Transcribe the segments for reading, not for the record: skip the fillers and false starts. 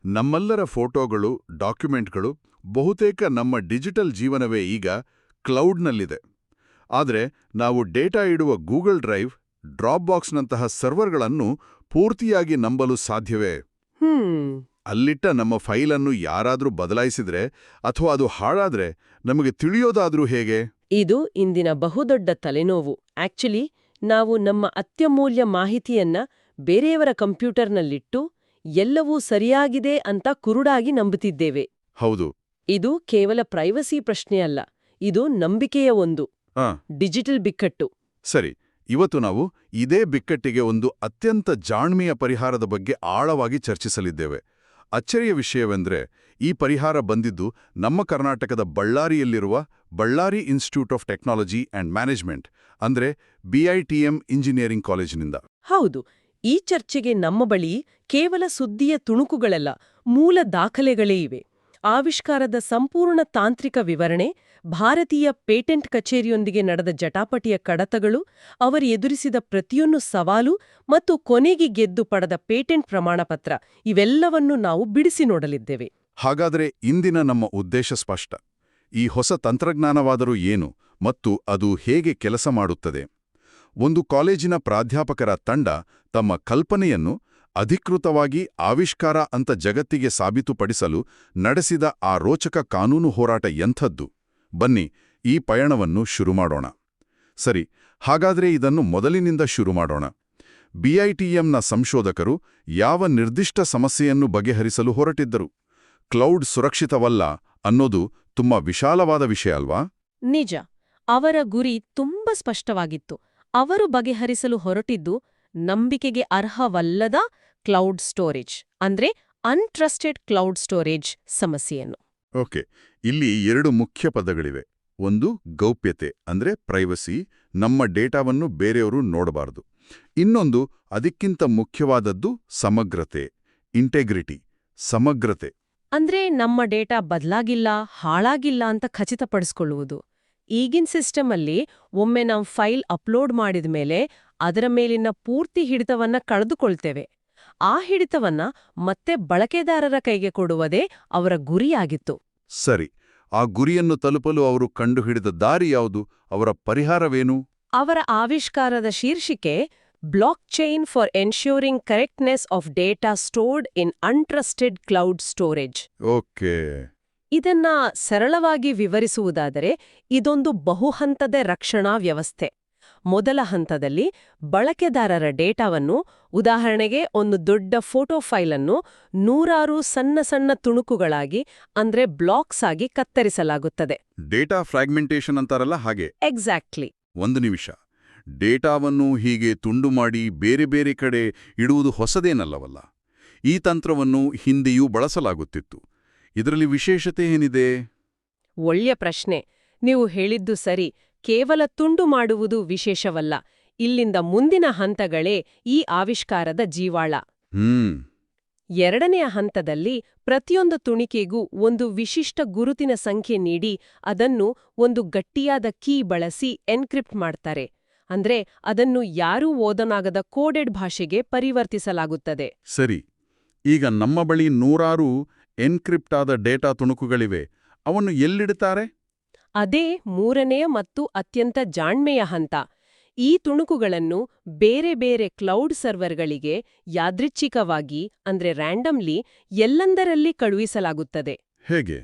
ನಮ್ಮೆಲ್ಲರ ಫೋಟೋಗಳು, ಡಾಕ್ಯುಮೆಂಟ್ಗಳು, ಬಹುತೇಕ ನಮ್ಮ ಡಿಜಿಟಲ್ ಜೀವನವೇ ಈಗ ಕ್ಲೌಡ್ನಲ್ಲಿದೆ. ಆದರೆ ನಾವು ಡೇಟಾ ಇಡುವ ಗೂಗಲ್ ಡ್ರೈವ್, ಡ್ರಾಪ್ ಬಾಕ್ಸ್ನಂತಹ ಸರ್ವರ್ಗಳನ್ನು ಪೂರ್ತಿಯಾಗಿ ನಂಬಲು ಸಾಧ್ಯವೇ? ಅಲ್ಲಿಟ್ಟ ನಮ್ಮ ಫೈಲನ್ನು ಯಾರಾದ್ರೂ ಬದಲಾಯಿಸಿದ್ರೆ ಅಥವಾ ಅದು ಹಾಳಾದ್ರೆ ನಮಗೆ ತಿಳಿಯೋದಾದ್ರೂ ಹೇಗೆ? ಇದು ಇಂದಿನ ಬಹುದೊಡ್ಡ ತಲೆನೋವು. ಆಕ್ಚುಲಿ ನಾವು ನಮ್ಮ ಅತ್ಯಮೂಲ್ಯ ಮಾಹಿತಿಯನ್ನ ಬೇರೆಯವರ ಕಂಪ್ಯೂಟರ್ನಲ್ಲಿಟ್ಟು ಎಲ್ಲವೂ ಸರಿಯಾಗಿದೆ ಅಂತ ಕುರುಡಾಗಿ ನಂಬುತ್ತಿದ್ದೇವೆ. ಹೌದು. ಇದು ಕೇವಲ ಪ್ರೈವಸಿ ಪ್ರಶ್ನೆಯಲ್ಲ, ಇದು ನಂಬಿಕೆಯ ಒಂದು ಡಿಜಿಟಲ್ ಬಿಕ್ಕಟ್ಟು. ಸರಿ, ಇವತ್ತು ನಾವು ಇದೇ ಬಿಕ್ಕಟ್ಟಿಗೆ ಒಂದು ಅತ್ಯಂತ ಜಾಣ್ಮೆಯ ಪರಿಹಾರದ ಬಗ್ಗೆ ಆಳವಾಗಿ ಚರ್ಚಿಸಲಿದ್ದೇವೆ. ಅಚ್ಚರಿಯ ವಿಷಯವೆಂದ್ರೆ, ಈ ಪರಿಹಾರ ಬಂದಿದ್ದು ನಮ್ಮ ಕರ್ನಾಟಕದ ಬಳ್ಳಾರಿಯಲ್ಲಿರುವ Ballari institute of technology and management, ಅಂದ್ರೆ BITM ಇಂಜಿನಿಯರಿಂಗ್ ಕಾಲೇಜಿನಿಂದ. ಹೌದು, ಈ ಚರ್ಚೆಗೆ ನಮ್ಮ ಬಳಿ ಕೇವಲ ಸುದ್ದಿಯ ತುಣುಕುಗಳಲ್ಲ, ಮೂಲ ದಾಖಲೆಗಳೇ ಇವೆ. ಆವಿಷ್ಕಾರದ ಸಂಪೂರ್ಣ ತಾಂತ್ರಿಕ ವಿವರಣೆ, ಭಾರತೀಯ ಪೇಟೆಂಟ್ ಕಚೇರಿಯೊಂದಿಗೆ ನಡೆದ ಜಟಾಪಟಿಯ ಕಡತಗಳು, ಅವರು ಎದುರಿಸಿದ ಪ್ರತಿಯೊಂದು ಸವಾಲು ಮತ್ತು ಕೊನೆಗೆ ಗೆದ್ದು ಪಡೆದ ಪೇಟೆಂಟ್ ಪ್ರಮಾಣಪತ್ರ, ಇವೆಲ್ಲವನ್ನೂ ನಾವು ಬಿಡಿಸಿ ನೋಡಲಿದ್ದೇವೆ. ಹಾಗಾದ್ರೆ ಇಂದಿನ ನಮ್ಮ ಉದ್ದೇಶ ಸ್ಪಷ್ಟ. ಈ ಹೊಸ ತಂತ್ರಜ್ಞಾನವಾದರೂ ಏನು ಮತ್ತು ಅದು ಹೇಗೆ ಕೆಲಸ ಮಾಡುತ್ತದೆ? ಒಂದು ಕಾಲೇಜಿನ ಪ್ರಾಧ್ಯಾಪಕರ ತಂಡ ತಮ್ಮ ಕಲ್ಪನೆಯನ್ನು ಅಧಿಕೃತವಾಗಿ ಆವಿಷ್ಕಾರ ಅಂತ ಜಗತ್ತಿಗೆ ಸಾಬೀತುಪಡಿಸಲು ನಡೆಸಿದ ಆ ರೋಚಕ ಕಾನೂನು ಹೋರಾಟ ಎಂಥದ್ದು? ಬನ್ನಿ, ಈ ಪಯಣವನ್ನು ಶುರು ಮಾಡೋಣ. ಸರಿ, ಹಾಗಾದ್ರೆ ಇದನ್ನು ಮೊದಲಿನಿಂದ ಶುರು ಮಾಡೋಣ. BITMನ ಸಂಶೋಧಕರು ಯಾವ ನಿರ್ದಿಷ್ಟ ಸಮಸ್ಯೆಯನ್ನು ಬಗೆಹರಿಸಲು ಹೊರಟಿದ್ದರು? ಕ್ಲೌಡ್ ಸುರಕ್ಷಿತವಲ್ಲ ಅನ್ನೋದು ತುಂಬಾ ವಿಶಾಲವಾದ ವಿಷಯ ಅಲ್ವಾ? ನಿಜ. ಅವರ ಗುರಿ ತುಂಬಾ ಸ್ಪಷ್ಟವಾಗಿತ್ತು. ಅವರು ಬಗೆಹರಿಸಲು ಹೊರಟಿದ್ದು ನಂಬಿಕೆಗೆ ಅರ್ಹವಲ್ಲದ ಕ್ಲೌಡ್ ಸ್ಟೋರೇಜ್, ಅಂದ್ರೆ ಅನ್ಟ್ರಸ್ಟೆಡ್ ಕ್ಲೌಡ್ ಸ್ಟೋರೇಜ್ ಸಮಸ್ಯೆಯನ್ನು. ಓಕೆ, ಇಲ್ಲಿ ಎರಡು ಮುಖ್ಯ ಪದಗಳಿವೆ. ಒಂದು ಗೌಪ್ಯತೆ, ಅಂದ್ರೆ ಪ್ರೈವಸಿ, ನಮ್ಮ ಡೇಟಾವನ್ನು ಬೇರೆಯವರು ನೋಡಬಾರದು. ಇನ್ನೊಂದು ಅದಕ್ಕಿಂತ ಮುಖ್ಯವಾದದ್ದು ಸಮಗ್ರತೆ, ಇಂಟೆಗ್ರಿಟಿ, ಸಮಗ್ರತೆ. ಅಂದ್ರೆ ನಮ್ಮ ಡೇಟಾ ಬದಲಾಗಿಲ್ಲ, ಹಾಳಾಗಿಲ್ಲ ಅಂತ ಖಚಿತಪಡಿಸ್ಕೊಳ್ಳುವುದು. ಈಗಿನ ಸಿಸ್ಟಮ್ ಅಲ್ಲಿ ಒಮ್ಮೆ ನಾವು ಫೈಲ್ ಅಪ್ಲೋಡ್ ಮಾಡಿದ ಮೇಲೆ ಅದರ ಮೇಲಿನ ಪೂರ್ತಿ ಹಿಡಿತವನ್ನ ಕಳೆದುಕೊಳ್ತೇವೆ. ಆ ಹಿಡಿತವನ್ನ ಮತ್ತೆ ಬಳಕೆದಾರರ ಕೈಗೆ ಕೊಡುವುದೇ ಅವರ ಗುರಿಯಾಗಿತ್ತು. ಸರಿ, ಆ ಗುರಿಯನ್ನು ತಲುಪಲು ಅವರು ಕಂಡುಹಿಡಿದ ದಾರಿ ಯಾವುದು? ಅವರ ಪರಿಹಾರವೇನು? ಅವರ ಆವಿಷ್ಕಾರದ ಶೀರ್ಷಿಕೆ block chain for ensuring correctness of data stored in untrusted cloud storage. Okay. ಇದನ್ನ ಸರಳವಾಗಿ ವಿವರಿಸುವುದಾದರೆ, ಇದೊಂದು ಬಹುಹಂತದ ರಕ್ಷಣಾ ವ್ಯವಸ್ಥೆ. ಮೊದಲ ಹಂತದಲ್ಲಿ ಬಳಕೆದಾರರ ಡೇಟಾವನ್ನು, ಉದಾಹರಣೆಗೆ ಒಂದು ದೊಡ್ಡ ಫೋಟೋ ಫೈಲನ್ನು ನೂರಾರು ಸಣ್ಣ ಸಣ್ಣ ತುಣುಕುಗಳಾಗಿ, ಅಂದ್ರೆ ಬ್ಲಾಕ್ಸ್ ಆಗಿ ಕತ್ತರಿಸಲಾಗುತ್ತದೆ. ಡೇಟಾ ಫ್ರಾಗ್ಮೆಂಟೇಷನ್ ಅಂತಾರಲ್ಲ ಹಾಗೆ. ಎಕ್ಸಾಕ್ಟ್ಲಿ. ಒಂದು ನಿಮಿಷ, ಡೇಟಾವನ್ನು ಹೀಗೆ ತುಂಡು ಮಾಡಿ ಬೇರೆ ಬೇರೆ ಕಡೆ ಇಡುವುದು ಹೊಸದೇನಲ್ಲವಲ್ಲ. ಈ ತಂತ್ರವನ್ನು ಹಿಂದೆಯೂ ಬಳಸಲಾಗುತ್ತಿತ್ತು. ಇದರಲ್ಲಿ ವಿಶೇಷತೆ ಏನಿದೆ? ಒಳ್ಳೆಯ ಪ್ರಶ್ನೆ. ನೀವು ಹೇಳಿದ್ದು ಸರಿ. ಕೇವಲ ತುಂಡು ಮಾಡುವುದು ವಿಶೇಷವಲ್ಲ. ಇಲ್ಲಿಂದ ಮುಂದಿನ ಹಂತಗಳೇ ಈ ಆವಿಷ್ಕಾರದ ಜೀವಾಳ. ಎರಡನೆಯ ಹಂತದಲ್ಲಿ ಪ್ರತಿಯೊಂದು ತುಣಿಕೆಗೂ ಒಂದು ವಿಶಿಷ್ಟ ಗುರುತಿನ ಸಂಖ್ಯೆ ನೀಡಿ ಅದನ್ನು ಒಂದು ಗಟ್ಟಿಯಾದ ಕೀ ಬಳಸಿ ಎನ್ಕ್ರಿಪ್ಟ್ ಮಾಡ್ತಾರೆ. ಅಂದ್ರೆ ಅದನ್ನು ಯಾರೂ ಓದನಾಗದ ಕೋಡೆಡ್ ಭಾಷೆಗೆ ಪರಿವರ್ತಿಸಲಾಗುತ್ತದೆ. ಸರಿ, ಈಗ ನಮ್ಮ ಬಳಿ ನೂರಾರು ಎನ್ಕ್ರಿಪ್ಟ್ ಆದ ಡೇಟಾ ತುಣುಕುಗಳಿವೆ. ಅವನ್ನು ಎಲ್ಲಿಡುತ್ತಾರೆ? ಅದೇ ಮೂರನೆಯ ಮತ್ತು ಅತ್ಯಂತ ಜಾಣ್ಮೆಯ ಹಂತ. ಈ ತುಣುಕುಗಳನ್ನು ಬೇರೆ ಬೇರೆ ಕ್ಲೌಡ್ ಸರ್ವರ್ಗಳಿಗೆ ಯಾದೃಚ್ಛಿಕವಾಗಿ, ಅಂದ್ರೆ ರ್ಯಾಂಡಮ್ಲಿ, ಎಲ್ಲೆಂದರಲ್ಲಿ ಕಳುಹಿಸಲಾಗುತ್ತದೆ. ಹೇಗೆ?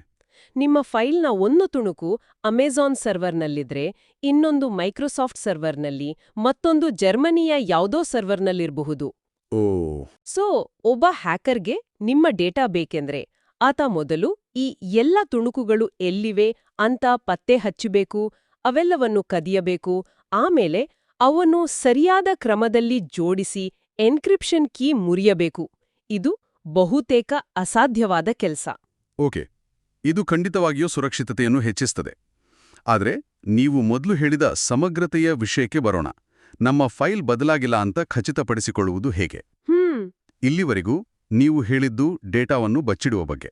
ನಿಮ್ಮ ಫೈಲ್ನ ಒಂದು ತುಣುಕು ಅಮೆಜಾನ್ ಸರ್ವರ್ನಲ್ಲಿದ್ರೆ, ಇನ್ನೊಂದು ಮೈಕ್ರೋಸಾಫ್ಟ್ ಸರ್ವರ್ನಲ್ಲಿ, ಮತ್ತೊಂದು ಜರ್ಮನಿಯ ಯಾವುದೋ ಸರ್ವರ್ನಲ್ಲಿರಬಹುದು. ಸೊ ಒಬ್ಬ ಹ್ಯಾಕರ್ಗೆ ನಿಮ್ಮ ಡೇಟಾ ಬೇಕೆಂದ್ರೆ ಆತ ಮೊದಲು ಈ ಎಲ್ಲ ತುಣುಕುಗಳು ಎಲ್ಲಿವೆ ಅಂತ ಪತ್ತೆ ಹಚ್ಚಬೇಕು, ಅವೆಲ್ಲವನ್ನು ಕದಿಯಬೇಕು, ಆಮೇಲೆ ಅವನ್ನು ಸರಿಯಾದ ಕ್ರಮದಲ್ಲಿ ಜೋಡಿಸಿ ಎನ್ಕ್ರಿಪ್ಷನ್ ಕೀ ಮುರಿಯಬೇಕು. ಇದು ಬಹುತೇಕ ಅಸಾಧ್ಯವಾದ ಕೆಲಸ. ಓಕೆ, ಇದು ಖಂಡಿತವಾಗಿಯೂ ಸುರಕ್ಷಿತತೆಯನ್ನು ಹೆಚ್ಚಿಸುತ್ತದೆ. ಆದರೆ ನೀವು ಮೊದಲು ಹೇಳಿದ ಸಮಗ್ರತೆಯ ವಿಷಯಕ್ಕೆ ಬರೋಣ. ನಮ್ಮ ಫೈಲ್ ಬದಲಾಗಿಲ್ಲ ಅಂತ ಖಚಿತಪಡಿಸಿಕೊಳ್ಳುವುದು ಹೇಗೆ? ಇಲ್ಲಿವರೆಗೂ ನೀವು ಹೇಳಿದ್ದು ಡೇಟಾವನ್ನು ಬಚ್ಚಿಡುವ ಬಗ್ಗೆ.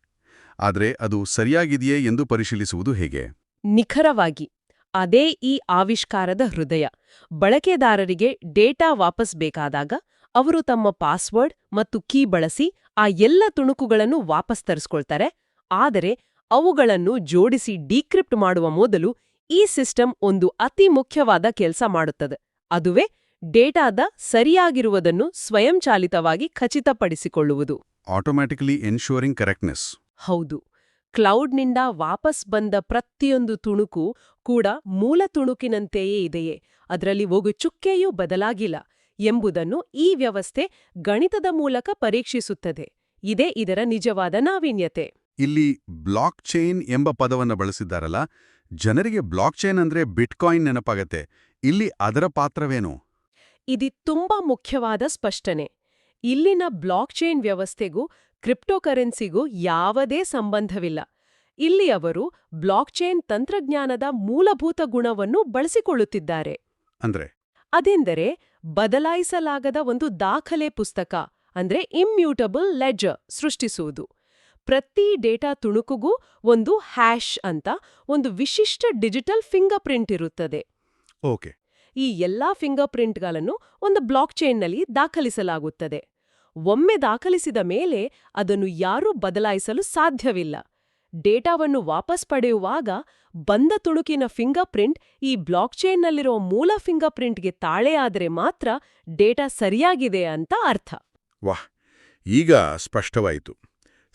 ಆದರೆ ಅದು ಸರಿಯಾಗಿದೆಯೇ ಎಂದು ಪರಿಶೀಲಿಸುವುದು ಹೇಗೆ? ನಿಖರವಾಗಿ ಅದೇ ಈ ಆವಿಷ್ಕಾರದ ಹೃದಯ. ಬಳಕೆದಾರರಿಗೆ ಡೇಟಾ ವಾಪಸ್ ಬೇಕಾದಾಗ ಅವರು ತಮ್ಮ ಪಾಸ್ವರ್ಡ್ ಮತ್ತು ಕೀ ಬಳಸಿ ಆ ಎಲ್ಲ ತುಣುಕುಗಳನ್ನು ವಾಪಸ್ ತರಿಸ್ಕೊಳ್ತಾರೆ. ಆದರೆ ಅವುಗಳನ್ನು ಜೋಡಿಸಿ ಡಿಕ್ರಿಪ್ಟ್ ಮಾಡುವ ಮೊದಲು ಈ ಸಿಸ್ಟಮ್ ಒಂದು ಅತಿ ಮುಖ್ಯವಾದ ಕೆಲಸ ಮಾಡುತ್ತದೆ. ಅದುವೇ ಡೇಟಾದ ಸರಿಯಾಗಿರುವುದನ್ನು ಸ್ವಯಂಚಾಲಿತವಾಗಿ ಖಚಿತಪಡಿಸಿಕೊಳ್ಳುವುದು. Automatically ensuring correctness. ಹೌದು. ಕ್ಲೌಡ್ನಿಂದ ವಾಪಸ್ ಬಂದ ಪ್ರತಿಯೊಂದು ತುಣುಕು ಕೂಡ ಮೂಲ ತುಣುಕಿನಂತೆಯೇ ಇದೆಯೇ, ಅದರಲ್ಲಿ ಒಂದು ಚುಕ್ಕೆಯೂ ಬದಲಾಗಿಲ್ಲ ಎಂಬುದನ್ನು ಈ ವ್ಯವಸ್ಥೆ ಗಣಿತದ ಮೂಲಕ ಪರೀಕ್ಷಿಸುತ್ತದೆ. ಇದೇ ಇದರ ನಿಜವಾದ ನಾವೀನ್ಯತೆ. ಇಲ್ಲಿ ಬ್ಲಾಕ್ ಚೈನ್ ಎಂಬ ಪದವನ್ನು ಬಳಸಿದ್ದಾರಲ್ಲ, ಜನರಿಗೆ ಬ್ಲಾಕ್ ಚೈನ್ ಅಂದ್ರೆ ಬಿಟ್ಕಾಯಿನ್ ನೆನಪಾಗತ್ತೆ. ಇಲ್ಲಿ ಅದರ ಪಾತ್ರವೇನು? ಇದು ತುಂಬಾ ಮುಖ್ಯವಾದ ಸ್ಪಷ್ಟನೆ. ಇಲ್ಲಿನ ಬ್ಲಾಕ್ ಚೈನ್ ವ್ಯವಸ್ಥೆಗೂ ಕ್ರಿಪ್ಟೋಕರೆನ್ಸಿಗೂ ಯಾವುದೇ ಸಂಬಂಧವಿಲ್ಲ. ಇಲ್ಲಿ ಅವರು ಬ್ಲಾಕ್ ಚೈನ್ ತಂತ್ರಜ್ಞಾನದ ಮೂಲಭೂತ ಗುಣವನ್ನು ಬಳಸಿಕೊಳ್ಳುತ್ತಿದ್ದಾರೆ. ಅದೆಂದರೆ ಬದಲಾಯಿಸಲಾಗದ ಒಂದು ದಾಖಲೆ ಪುಸ್ತಕ, ಅಂದ್ರೆ ಇಮ್ಯೂಟಬಲ್ ಲೆಡ್ಜರ್ ಸೃಷ್ಟಿಸುವುದು. ಪ್ರತಿ ಡೇಟಾ ತುಣುಕುಗೂ ಒಂದು ಹ್ಯಾಶ್ ಅಂತ ಒಂದು ವಿಶಿಷ್ಟ ಡಿಜಿಟಲ್ ಫಿಂಗರ್ ಪ್ರಿಂಟ್ ಇರುತ್ತದೆ. ಓಕೆ. ಈ ಎಲ್ಲಾ ಫಿಂಗರ್ ಪ್ರಿಂಟ್ಗಳನ್ನು ಒಂದು ಬ್ಲಾಕ್ ಚೈನ್ನಲ್ಲಿ ದಾಖಲಿಸಲಾಗುತ್ತದೆ. ಒಮ್ಮೆ ದಾಖಲಿಸಿದ ಮೇಲೆ ಅದನ್ನು ಯಾರೂ ಬದಲಾಯಿಸಲು ಸಾಧ್ಯವಿಲ್ಲ. ಡೇಟಾವನ್ನು ವಾಪಸ್ ಪಡೆಯುವಾಗ ಬಂದ ತುಣುಕಿನ ಫಿಂಗರ್ ಪ್ರಿಂಟ್ ಈ ಬ್ಲಾಕ್ ಚೈನ್ನಲ್ಲಿರೋ ಮೂಲ ಫಿಂಗರ್ ಪ್ರಿಂಟ್ಗೆ ತಾಳೆಯಾದರೆ ಮಾತ್ರ ಡೇಟಾ ಸರಿಯಾಗಿದೆ ಅಂತ ಅರ್ಥ. ವಾಹ್, ಈಗ ಸ್ಪಷ್ಟವಾಯಿತು.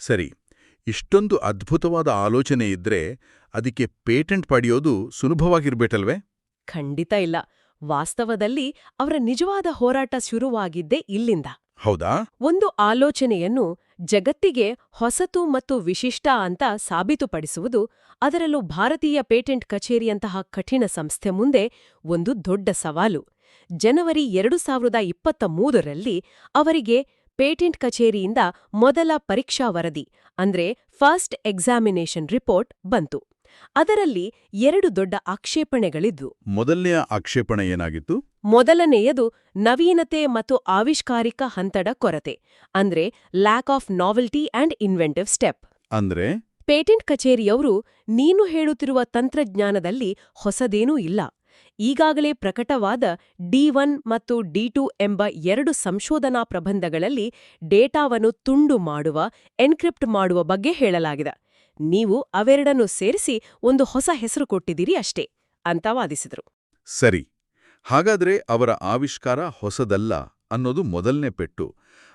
ಸರಿ, ಇಷ್ಟೊಂದು ಅದ್ಭುತವಾದ ಆಲೋಚನೆ ಇದ್ರೆ ಅದಕ್ಕೆ ಪೇಟೆಂಟ್ ಪಡೆಯೋದು ಸುಲಭವಾಗಿರ್ಬೇಕಲ್ವೇ? ಖಂಡಿತ ಇಲ್ಲ. ವಾಸ್ತವದಲ್ಲಿ ಅವರ ನಿಜವಾದ ಹೋರಾಟ ಶುರುವಾಗಿದ್ದೇ ಇಲ್ಲಿಂದ. ಹೌದಾ? ಒಂದು ಆಲೋಚನೆಯನ್ನು ಜಗತ್ತಿಗೆ ಹೊಸತು ಮತ್ತು ವಿಶಿಷ್ಟ ಅಂತ ಸಾಬೀತುಪಡಿಸುವುದು, ಅದರಲ್ಲೂ ಭಾರತೀಯ ಪೇಟೆಂಟ್ ಕಚೇರಿಯಂತಹ ಕಠಿಣ ಸಂಸ್ಥೆ ಮುಂದೆ ಒಂದು ದೊಡ್ಡ ಸವಾಲು. ಜನವರಿ 2023ರಲ್ಲಿ ಅವರಿಗೆ ಪೇಟೆಂಟ್ ಕಚೇರಿಯಿಂದ ಮೊದಲ ಪರೀಕ್ಷಾ ವರದಿ ಅಂದ್ರೆ ಫಸ್ಟ್ ಎಕ್ಸಾಮಿನೇಷನ್ ರಿಪೋರ್ಟ್ ಬಂತು. ಅದರಲ್ಲಿ 2 ದೊಡ್ಡ ಆಕ್ಷೇಪಣೆಗಳಿದ್ವು. ಮೊದಲನೆಯ ಆಕ್ಷೇಪಣೆ ಏನಾಗಿತ್ತು? ಮೊದಲನೆಯದು ನವೀನತೆ ಮತ್ತು ಆವಿಷ್ಕಾರಿಕ ಹಂತದ ಕೊರತೆ, ಅಂದ್ರೆ lack of novelty and inventive step. ಅಂದ್ರೆ ಪೇಟೆಂಟ್ ಕಚೇರಿಯವರು ನೀನು ಹೇಳುತ್ತಿರುವ ತಂತ್ರಜ್ಞಾನದಲ್ಲಿ ಹೊಸದೇನೂ ಇಲ್ಲ. ಈಗಾಗಲೇ ಪ್ರಕಟವಾದ D1 ಮತ್ತು D2 ಎಂಬ 2 ಸಂಶೋಧನಾ ಪ್ರಬಂಧಗಳಲ್ಲಿ ಡೇಟಾವನ್ನು ತುಂಡು ಮಾಡುವ, ಎನ್ಕ್ರಿಪ್ಟ್ ಮಾಡುವ ಬಗ್ಗೆ ಹೇಳಲಾಗಿದೆ. ನೀವು ಅವೆರಡನ್ನು ಸೇರಿಸಿ ಒಂದು ಹೊಸ ಹೆಸರು ಕೊಟ್ಟಿದ್ದೀರಿ ಅಷ್ಟೇ ಅಂತ ವಾದಿಸಿದರು. ಸರಿ, ಹಾಗಾದ್ರೆ ಅವರ ಆವಿಷ್ಕಾರ ಹೊಸದಲ್ಲ ಅನ್ನೋದು ಮೊದಲನೇ ಪೆಟ್ಟು.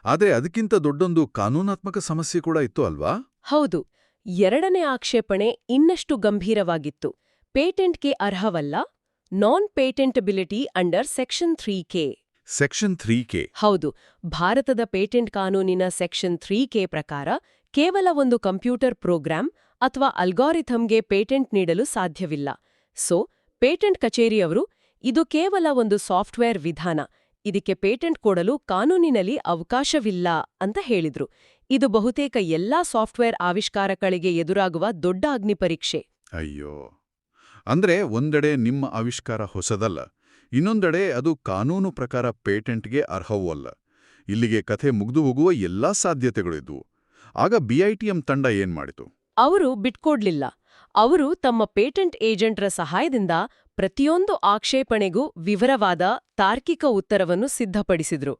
ಆದ್ರೆ ಅದಕ್ಕಿಂತ ದೊಡ್ಡೊಂದು ಕಾನೂನಾತ್ಮಕ ಸಮಸ್ಯೆ ಕೂಡ ಇತ್ತು ಅಲ್ವಾ? ಹೌದು. ಎರಡನೇ ಆಕ್ಷೇಪಣೆ ಇನ್ನಷ್ಟು ಗಂಭೀರವಾಗಿತ್ತು. ಪೇಟೆಂಟ್ಗೆ ಅರ್ಹವಲ್ಲ, non patentability under section 3K. Section 3K? ಹೌದು. ಭಾರತದ ಪೇಟೆಂಟ್ ಕಾನೂನಿನ ಸೆಕ್ಷನ್ 3K ಪ್ರಕಾರ ಕೇವಲ ಒಂದು ಕಂಪ್ಯೂಟರ್ ಪ್ರೋಗ್ರಾಂ ಅಥವಾ ಅಲ್ಗಾರಿಥಮ್ಗೆ ಪೇಟೆಂಟ್ ನೀಡಲು ಸಾಧ್ಯವಿಲ್ಲ. ಸೊ ಪೇಟೆಂಟ್ ಕಚೇರಿಯವರು ಇದು ಕೇವಲ ಒಂದು ಸಾಫ್ಟ್ವೇರ್ ವಿಧಾನ, ಇದಕ್ಕೆ ಪೇಟೆಂಟ್ ಕೊಡಲು ಕಾನೂನಿನಲ್ಲಿ ಅವಕಾಶವಿಲ್ಲ ಅಂತ ಹೇಳಿದ್ರು. ಇದು ಬಹುತೇಕ ಎಲ್ಲಾ ಸಾಫ್ಟ್ವೇರ್ ಆವಿಷ್ಕಾರಗಳಿಗೆ ಎದುರಾಗುವ ದೊಡ್ಡ ಅಗ್ನಿಪರೀಕ್ಷೆ. ಅಯ್ಯೋ, ಅಂದ್ರೆ ಒಂದೆಡೆ ನಿಮ್ಮ ಆವಿಷ್ಕಾರ ಹೊಸದಲ್ಲ, ಇನ್ನೊಂದೆಡೆ ಅದು ಕಾನೂನು ಪ್ರಕಾರ ಪೇಟೆಂಟ್ಗೆ ಅರ್ಹವೂ ಅಲ್ಲ. ಇಲ್ಲಿಗೆ ಕಥೆ ಮುಗ್ದು ಹೋಗುವ ಎಲ್ಲಾ ಸಾಧ್ಯತೆಗಳಿದ್ವು. ಆಗ BITM ತಂಡ ಏನ್ ಮಾಡಿತು? ಅವರು ಬಿಟ್ಕೊಡ್ಲಿಲ್ಲ. ಅವರು ತಮ್ಮ ಪೇಟೆಂಟ್ ಏಜೆಂಟ್ರ ಸಹಾಯದಿಂದ ಪ್ರತಿಯೊಂದು ಆಕ್ಷೇಪಣೆಗೂ ವಿವರವಾದ ತಾರ್ಕಿಕ ಉತ್ತರವನ್ನು ಸಿದ್ಧಪಡಿಸಿದ್ರು.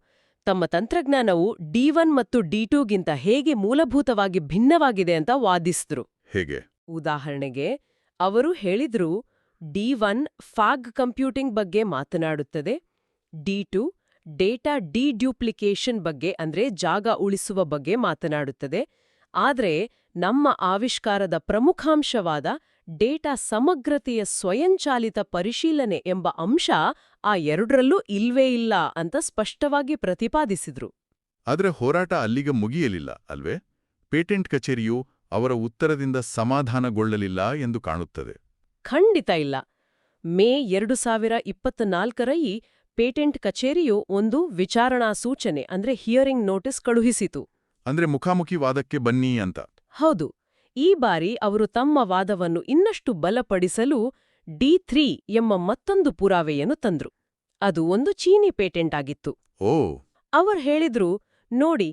ತಮ್ಮ ತಂತ್ರಜ್ಞಾನವು D1 ಮತ್ತು D2ಗಿಂತ ಹೇಗೆ ಮೂಲಭೂತವಾಗಿ ಭಿನ್ನವಾಗಿದೆ ಅಂತ ವಾದಿಸಿದ್ರು. ಹೇಗೆ? ಉದಾಹರಣೆಗೆ ಅವರು ಹೇಳಿದ್ರು, D1 ಫಾಗ್ ಕಂಪ್ಯೂಟಿಂಗ್ ಬಗ್ಗೆ ಮಾತನಾಡುತ್ತದೆ, D2 ಡೇಟಾ ಡಿಡ್ಯೂಪ್ಲಿಕೇಶನ್ ಬಗ್ಗೆ ಅಂದ್ರೆ ಜಾಗ ಉಳಿಸುವ ಬಗ್ಗೆ ಮಾತನಾಡುತ್ತದೆ. ಆದ್ರೆ ನಮ್ಮ ಆವಿಷ್ಕಾರದ ಪ್ರಮುಖಾಂಶವಾದ ಡೇಟಾ ಸಮಗ್ರತೆಯ ಸ್ವಯಂಚಾಲಿತ ಪರಿಶೀಲನೆ ಎಂಬ ಅಂಶ ಆ ಎರಡರಲ್ಲೂ ಇಲ್ವೇ ಇಲ್ಲ ಅಂತ ಸ್ಪಷ್ಟವಾಗಿ ಪ್ರತಿಪಾದಿಸಿದ್ರು. ಆದ್ರೆ ಹೋರಾಟ ಅಲ್ಲಿಗೆ ಮುಗಿಯಲಿಲ್ಲ ಅಲ್ವೇ? ಪೇಟೆಂಟ್ ಕಚೇರಿಯು ಅವರ ಉತ್ತರದಿಂದ ಸಮಾಧಾನಗೊಳ್ಳಲಿಲ್ಲ ಎಂದು ಕಾಣುತ್ತದೆ. ಖಂಡಿತ ಇಲ್ಲ. ಮೇ 2024ರಲ್ಲಿ ಪೇಟೆಂಟ್ ಕಚೇರಿಯು ಒಂದು ವಿಚಾರಣಾ ಸೂಚನೆ ಅಂದ್ರೆ ಹಿಯರಿಂಗ್ ನೋಟಿಸ್ ಕಳುಹಿಸಿತು. ಅಂದ್ರೆ ಮುಖಾಮುಖಿ ವಾದಕ್ಕೆ ಬನ್ನಿ ಅಂತ. ಹೌದು. ಈ ಬಾರಿ ಅವರು ತಮ್ಮ ವಾದವನ್ನು ಇನ್ನಷ್ಟು ಬಲಪಡಿಸಲು D3 ಎಂಬ ಮತ್ತೊಂದು ಪುರಾವೆಯನ್ನು ತಂದ್ರು. ಅದು ಒಂದು ಚೀನಿ ಪೇಟೆಂಟ್ ಆಗಿತ್ತು. ಓ. ಅವರು ಹೇಳಿದ್ರು, ನೋಡಿ,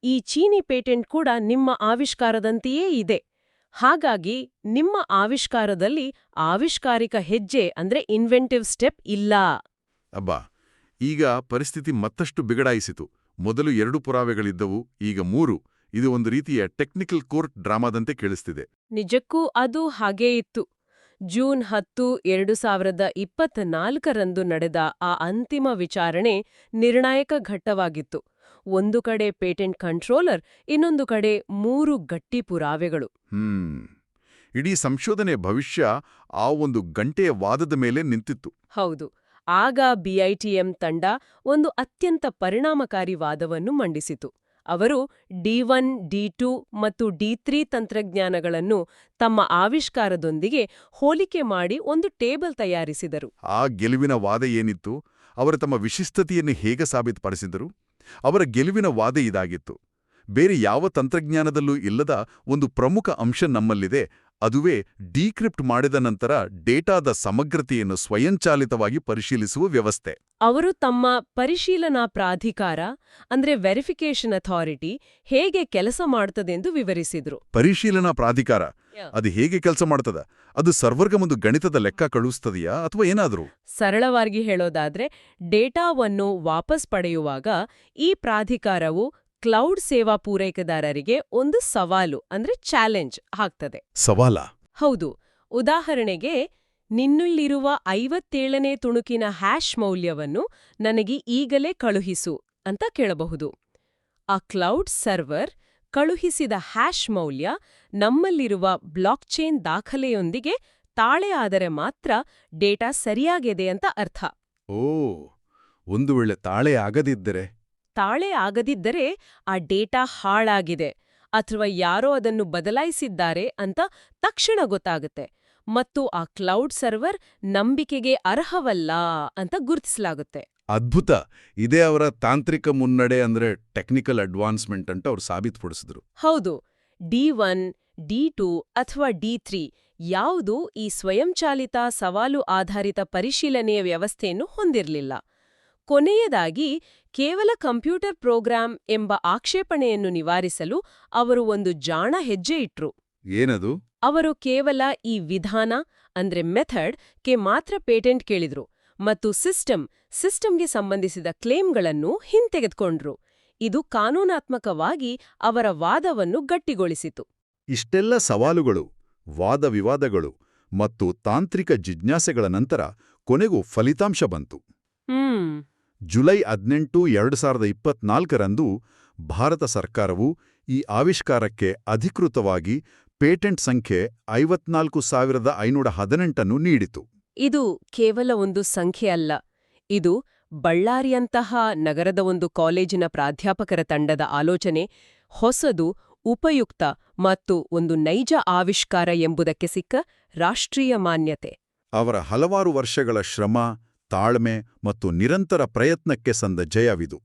ಈ ಚೀನಿ ಪೇಟೆಂಟ್ ಕೂಡ ನಿಮ್ಮ ಆವಿಷ್ಕಾರದಂತೆಯೇ ಇದೆ. ಹಾಗಾಗಿ ನಿಮ್ಮ ಆವಿಷ್ಕಾರದಲ್ಲಿ ಆವಿಷ್ಕಾರಿಕ ಹೆಜ್ಜೆ ಅಂದ್ರೆ ಇನ್ವೆಂಟಿವ್ ಸ್ಟೆಪ್ ಇಲ್ಲ. ಅಬ್ಬಾ, ಈಗ ಪರಿಸ್ಥಿತಿ ಮತ್ತಷ್ಟು ಬಿಗಡಾಯಿಸಿತು. ಮೊದಲು 2 ಪುರಾವೆಗಳಿದ್ದವು, ಈಗ 3. ಇದು ಒಂದು ರೀತಿಯ ಟೆಕ್ನಿಕಲ್ ಕೋರ್ಟ್ ಡ್ರಾಮಾದಂತೆ ಕೇಳಿಸ್ತಿದೆ. ನಿಜಕ್ಕೂ ಅದು ಹಾಗೇ ಇತ್ತು. ಜೂನ್ 10, 2024ರಂದು ನಡೆದ ಆ ಅಂತಿಮ ವಿಚಾರಣೆ ನಿರ್ಣಾಯಕ ಘಟ್ಟವಾಗಿತ್ತು. ಒಂದು ಕಡೆ ಪೇಟೆಂಟ್ ಕಂಟ್ರೋಲರ್, ಇನ್ನೊಂದು ಕಡೆ 3 ಗಟ್ಟಿ ಪುರಾವೆಗಳು. ಇಡೀ ಸಂಶೋಧನೆ ಭವಿಷ್ಯ ಆ ಒಂದು ಗಂಟೆಯ ವಾದದ ಮೇಲೆ ನಿಂತಿತ್ತು. ಹೌದು. ಆಗ BITM ತಂಡ ಒಂದು ಅತ್ಯಂತ ಪರಿಣಾಮಕಾರಿ ವಾದವನ್ನು ಮಂಡಿಸಿತು. ಅವರು D1, D2 ಮತ್ತು D3 ತಂತ್ರಜ್ಞಾನಗಳನ್ನು ತಮ್ಮ ಆವಿಷ್ಕಾರದೊಂದಿಗೆ ಹೋಲಿಕೆ ಮಾಡಿ ಒಂದು ಟೇಬಲ್ ತಯಾರಿಸಿದರು. ಆ ಗೆಲುವಿನ ವಾದ ಏನಿತ್ತು? ಅವರು ತಮ್ಮ ವಿಶಿಷ್ಟತೆಯನ್ನು ಹೇಗೆ ಸಾಬೀತುಪಡಿಸಿದರು? ಅವರ ಗೆಲುವಿನ ವಾದ ಇದಾಗಿತ್ತು: ಬೇರೆ ಯಾವ ತಂತ್ರಜ್ಞಾನದಲ್ಲೂ ಇಲ್ಲದ ಒಂದು ಪ್ರಮುಖ ಅಂಶ ನಮ್ಮಲ್ಲಿದೆ, ಅದುವೇ ಡಿಕ್ರಿಪ್ಟ್ ಮಾಡಿದ ನಂತರ ಡೇಟಾದ ಸಮಗ್ರತೆಯನ್ನು ಸ್ವಯಂಚಾಲಿತವಾಗಿ ಪರಿಶೀಲಿಸುವ ವ್ಯವಸ್ಥೆ. ಅವರು ತಮ್ಮ ಪರಿಶೀಲನಾ ಪ್ರಾಧಿಕಾರ ಅಂದ್ರೆ ವೆರಿಫಿಕೇಷನ್ ಅಥಾರಿಟಿ ಹೇಗೆ ಕೆಲಸ ಮಾಡುತ್ತದೆಂದು ವಿವರಿಸಿದ್ರು. ಪರಿಶೀಲನಾ ಪ್ರಾಧಿಕಾರ ಅದು ಹೇಗೆ ಕೆಲಸ ಮಾಡ್ತದ? ಅದು ಸರ್ವರ್ಗೆ ಒಂದು ಗಣಿತದ ಲೆಕ್ಕ ಕಳುಹಿಸ್ತದೆಯಾ ಅಥವಾ ಏನಾದರೂ? ಸರಳವಾಗಿ ಹೇಳೋದಾದ್ರೆ, ಡೇಟಾವನ್ನು ವಾಪಸ್ ಪಡೆಯುವಾಗ ಈ ಪ್ರಾಧಿಕಾರವು ಕ್ಲೌಡ್ ಸೇವಾ ಪೂರೈಕೆದಾರರಿಗೆ ಒಂದು ಸವಾಲು ಅಂದ್ರೆ ಚಾಲೆಂಜ್ ಹಾಕ್ತದೆ. ಸವಾಲಾ? ಹೌದು. ಉದಾಹರಣೆಗೆ, ನಿನ್ನಲ್ಲಿರುವ 57ನೇ ತುಣುಕಿನ ಹ್ಯಾಶ್ ಮೌಲ್ಯವನ್ನು ನನಗೆ ಈಗಲೇ ಕಳುಹಿಸು ಅಂತ ಕೇಳಬಹುದು. ಆ ಕ್ಲೌಡ್ ಸರ್ವರ್ ಕಳುಹಿಸಿದ ಹ್ಯಾಶ್ ಮೌಲ್ಯ ನಮ್ಮಲ್ಲಿರುವ ಬ್ಲಾಕ್ಚೇನ್ ದಾಖಲೆಯೊಂದಿಗೆ ತಾಳೆ ಆದರೆ ಮಾತ್ರ ಡೇಟಾ ಸರಿಯಾಗಿದೆ ಅಂತ ಅರ್ಥ. ಒಂದು ವೇಳೆ ತಾಳೆ ಆಗದಿದ್ದರೆ? ತಾಳೆ ಆಗದಿದ್ದರೆ ಆ ಡೇಟಾ ಹಾಳಾಗಿದೆ ಅಥವಾ ಯಾರೋ ಅದನ್ನು ಬದಲಾಯಿಸಿದ್ದಾರೆ ಅಂತ ತಕ್ಷಣ ಗೊತ್ತಾಗುತ್ತೆ, ಮತ್ತು ಆ ಕ್ಲೌಡ್ ಸರ್ವರ್ ನಂಬಿಕೆಗೆ ಅರ್ಹವಲ್ಲ ಅಂತ ಗುರುತಿಸಲಾಗುತ್ತೆ. ಅದ್ಭುತ! ಇದೇ ಅವರ ತಾಂತ್ರಿಕ ಮುನ್ನಡೆ ಅಂದ್ರೆ ಟೆಕ್ನಿಕಲ್ ಅಡ್ವಾನ್ಸ್ಮೆಂಟ್ ಅಂತ ಅವ್ರು ಸಾಬೀತುಪಡಿಸಿದ್ರು. ಹೌದು. D1, D2 ಅಥವಾ D3 ಯಾವುದೂ ಈ ಸ್ವಯಂಚಾಲಿತ ಸವಾಲು ಆಧಾರಿತ ಪರಿಶೀಲನೆಯ ವ್ಯವಸ್ಥೆಯನ್ನು ಹೊಂದಿರಲಿಲ್ಲ. ಕೊನೆಯದಾಗಿ, ಕೇವಲ ಕಂಪ್ಯೂಟರ್ ಪ್ರೋಗ್ರಾಂ ಎಂಬ ಆಕ್ಷೇಪಣೆಯನ್ನು ನಿವಾರಿಸಲು ಅವರು ಒಂದು ಜಾಣ ಹೆಜ್ಜೆ ಇಟ್ರು. ಏನದು? ಅವರು ಕೇವಲ ಈ ವಿಧಾನ ಅಂದ್ರೆ ಮೆಥಡ್ ಗೆ ಮಾತ್ರ ಪೇಟೆಂಟ್ ಕೇಳಿದ್ರು ಮತ್ತು ಸಿಸ್ಟಮ್ಗೆ ಸಂಬಂಧಿಸಿದ ಕ್ಲೇಮ್ಗಳನ್ನು ಹಿಂತೆಗೆದುಕೊಂಡ್ರು. ಇದು ಕಾನೂನಾತ್ಮಕವಾಗಿ ಅವರ ವಾದವನ್ನು ಗಟ್ಟಿಗೊಳಿಸಿತು. ಇಷ್ಟೆಲ್ಲ ಸವಾಲುಗಳು, ವಾದ ವಿವಾದಗಳು ಮತ್ತು ತಾಂತ್ರಿಕ ಜಿಜ್ಞಾಸೆಗಳ ನಂತರ ಕೊನೆಗೂ ಫಲಿತಾಂಶ ಬಂತು. ಜುಲೈ 18, 2024ರಂದು ಭಾರತ ಸರ್ಕಾರವು ಈ ಆವಿಷ್ಕಾರಕ್ಕೆ ಅಧಿಕೃತವಾಗಿ ಪೇಟೆಂಟ್ ಸಂಖ್ಯೆ 54,518 ನೀಡಿತು. ಇದು ಕೇವಲ ಒಂದು ಸಂಖ್ಯೆ ಅಲ್ಲ. ಇದು ಬಳ್ಳಾರಿಯಂತಹ ನಗರದ ಒಂದು ಕಾಲೇಜಿನ ಪ್ರಾಧ್ಯಾಪಕರ ತಂಡದ ಆಲೋಚನೆ, ಹೊಸದು, ಉಪಯುಕ್ತ ಮತ್ತು ಒಂದು ನೈಜ ಆವಿಷ್ಕಾರ ಎಂಬುದಕ್ಕೆ ಸಿಕ್ಕ ರಾಷ್ಟ್ರೀಯ ಮಾನ್ಯತೆ. ಅವರ ಹಲವಾರು ವರ್ಷಗಳ ಶ್ರಮ, ತಾಳ್ಮೆ ಮತ್ತು ನಿರಂತರ ಪ್ರಯತ್ನಕ್ಕೆ ಸಂದ ಜಯವಿದು.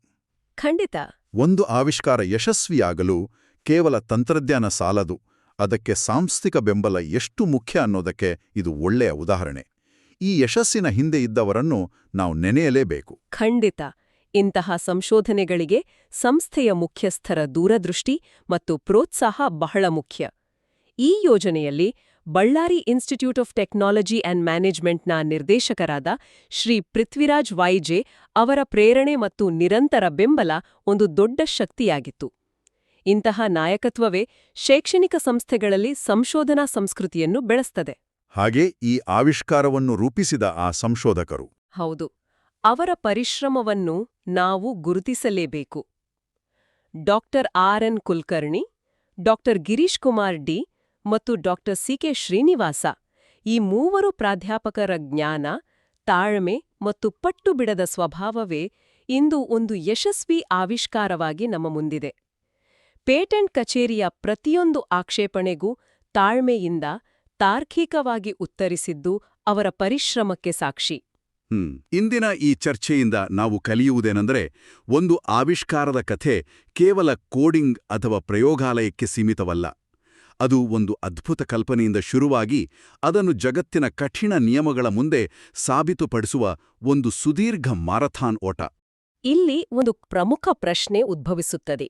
ಖಂಡಿತ. ಒಂದು ಆವಿಷ್ಕಾರ ಯಶಸ್ವಿಯಾಗಲು ಕೇವಲ ತಂತ್ರಜ್ಞಾನ ಸಾಲದು, ಅದಕ್ಕೆ ಸಾಂಸ್ಥಿಕ ಬೆಂಬಲ ಎಷ್ಟು ಮುಖ್ಯ ಅನ್ನೋದಕ್ಕೆ ಇದು ಒಳ್ಳೆಯ ಉದಾಹರಣೆ. ಈ ಯಶಸ್ಸಿನ ಹಿಂದೆ ಇದ್ದವರನ್ನು ನಾವು ನೆನೆಯಲೇಬೇಕು. ಖಂಡಿತ. ಇಂತಹ ಸಂಶೋಧನೆಗಳಿಗೆ ಸಂಸ್ಥೆಯ ಮುಖ್ಯಸ್ಥರ ದೂರದೃಷ್ಟಿ ಮತ್ತು ಪ್ರೋತ್ಸಾಹ ಬಹಳ ಮುಖ್ಯ. ಈ ಯೋಜನೆಯಲ್ಲಿ Ballari institute of technology and ಮ್ಯಾನೇಜ್ಮೆಂಟ್ನ ನಿರ್ದೇಶಕರಾದ ಶ್ರೀ ಪೃಥ್ವಿರಾಜ್ ವೈಜೆ ಅವರ ಪ್ರೇರಣೆ ಮತ್ತು ನಿರಂತರ ಬೆಂಬಲ ಒಂದು ದೊಡ್ಡ ಶಕ್ತಿಯಾಗಿತ್ತು. ಇಂತಹ ನಾಯಕತ್ವವೇ ಶೈಕ್ಷಣಿಕ ಸಂಸ್ಥೆಗಳಲ್ಲಿ ಸಂಶೋಧನಾ ಸಂಸ್ಕೃತಿಯನ್ನು ಬೆಳೆಸ್ತದೆ. ಹಾಗೆ ಈ ಆವಿಷ್ಕಾರವನ್ನು ರೂಪಿಸಿದ ಆ ಸಂಶೋಧಕರು. ಹೌದು. ಅವರ ಪರಿಶ್ರಮವನ್ನು ನಾವು ಗುರುತಿಸಲೇಬೇಕು. Doctor RN Kulkarni, doctor Girish Kumar D ಮತ್ತು ಡಾಕ್ಟರ್ CK ಶ್ರೀನಿವಾಸ, ಈ ಮೂವರು ಪ್ರಾಧ್ಯಾಪಕರ ಜ್ಞಾನ, ತಾಳ್ಮೆ ಮತ್ತು ಪಟ್ಟು ಬಿಡದ ಸ್ವಭಾವವೇ ಇಂದು ಒಂದು ಯಶಸ್ವಿ ಆವಿಷ್ಕಾರವಾಗಿ ನಮ್ಮ ಮುಂದಿದೆ. ಪೇಟೆಂಟ್ ಕಚೇರಿಯ ಪ್ರತಿಯೊಂದು ಆಕ್ಷೇಪಣೆಗೂ ತಾಳ್ಮೆಯಿಂದ ತಾರ್ಕಿಕವಾಗಿ ಉತ್ತರಿಸಿದ್ದು ಅವರ ಪರಿಶ್ರಮಕ್ಕೆ ಸಾಕ್ಷಿ. ಇಂದಿನ ಈ ಚರ್ಚೆಯಿಂದ ನಾವು ಕಲಿಯುವುದೇನೆಂದರೆ, ಒಂದು ಆವಿಷ್ಕಾರದ ಕಥೆ ಕೇವಲ ಕೋಡಿಂಗ್ ಅಥವಾ ಪ್ರಯೋಗಾಲಯಕ್ಕೆ ಸೀಮಿತವಲ್ಲ. ಅದು ಒಂದು ಅದ್ಭುತ ಕಲ್ಪನೆಯಿಂದ ಶುರುವಾಗಿ ಅದನ್ನು ಜಗತ್ತಿನ ಕಠಿಣ ನಿಯಮಗಳ ಮುಂದೆ ಸಾಬೀತುಪಡಿಸುವ ಒಂದು ಸುದೀರ್ಘ ಮಾರಥಾನ್ ಓಟ. ಇಲ್ಲಿ ಒಂದು ಪ್ರಮುಖ ಪ್ರಶ್ನೆ ಉದ್ಭವಿಸುತ್ತದೆ.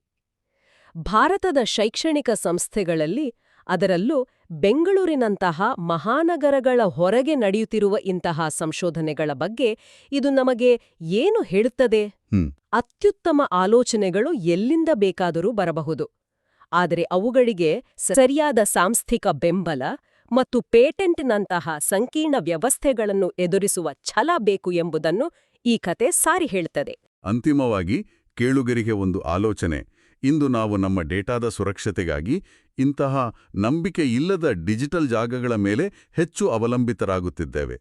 ಭಾರತದ ಶೈಕ್ಷಣಿಕ ಸಂಸ್ಥೆಗಳಲ್ಲಿ, ಅದರಲ್ಲೂ ಬೆಂಗಳೂರಿನಂತಹ ಮಹಾನಗರಗಳ ಹೊರಗೆ ನಡೆಯುತ್ತಿರುವ ಇಂತಹ ಸಂಶೋಧನೆಗಳ ಬಗ್ಗೆ ಇದು ನಮಗೆ ಏನು ಹೇಳುತ್ತದೆ? ಅತ್ಯುತ್ತಮ ಆಲೋಚನೆಗಳು ಎಲ್ಲಿಂದ ಬೇಕಾದರೂ ಬರಬಹುದು. ಆದರೆ ಅವುಗಳಿಗೆ ಸರಿಯಾದ ಸಾಂಸ್ಥಿಕ ಬೆಂಬಲ ಮತ್ತು ಪೇಟೆಂಟ್ನಂತಹ ಸಂಕೀರ್ಣ ವ್ಯವಸ್ಥೆಗಳನ್ನು ಎದುರಿಸುವ ಛಲ ಬೇಕು ಎಂಬುದನ್ನು ಈ ಕತೆ ಸಾರಿ ಹೇಳ್ತದೆ. ಅಂತಿಮವಾಗಿ ಕೇಳುಗರಿಗೆ ಒಂದು ಆಲೋಚನೆ. ಇಂದು ನಾವು ನಮ್ಮ ಡೇಟಾದ ಸುರಕ್ಷತೆಗಾಗಿ ಇಂತಹ ನಂಬಿಕೆಯಿಲ್ಲದ ಡಿಜಿಟಲ್ ಜಾಗಗಳ ಮೇಲೆ ಹೆಚ್ಚು ಅವಲಂಬಿತರಾಗುತ್ತಿದ್ದೇವೆ.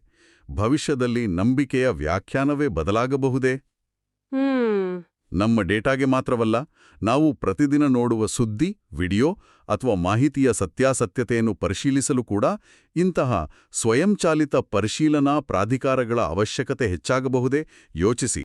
ಭವಿಷ್ಯದಲ್ಲಿ ನಂಬಿಕೆಯ ವ್ಯಾಖ್ಯಾನವೇ ಬದಲಾಗಬಹುದೇ? ನಮ್ಮ ಡೇಟಾಗೆ ಮಾತ್ರವಲ್ಲ, ನಾವು ಪ್ರತಿದಿನ ನೋಡುವ ಸುದ್ದಿ, ವಿಡಿಯೋ ಅಥವಾ ಮಾಹಿತಿಯ ಸತ್ಯಾಸತ್ಯತೆಯನ್ನು ಪರಿಶೀಲಿಸಲು ಕೂಡ ಇಂತಹ ಸ್ವಯಂಚಾಲಿತ ಪರಿಶೀಲನಾ ಪ್ರಾಧಿಕಾರಗಳ ಅವಶ್ಯಕತೆ ಹೆಚ್ಚಾಗಬಹುದೇ? ಯೋಚಿಸಿ.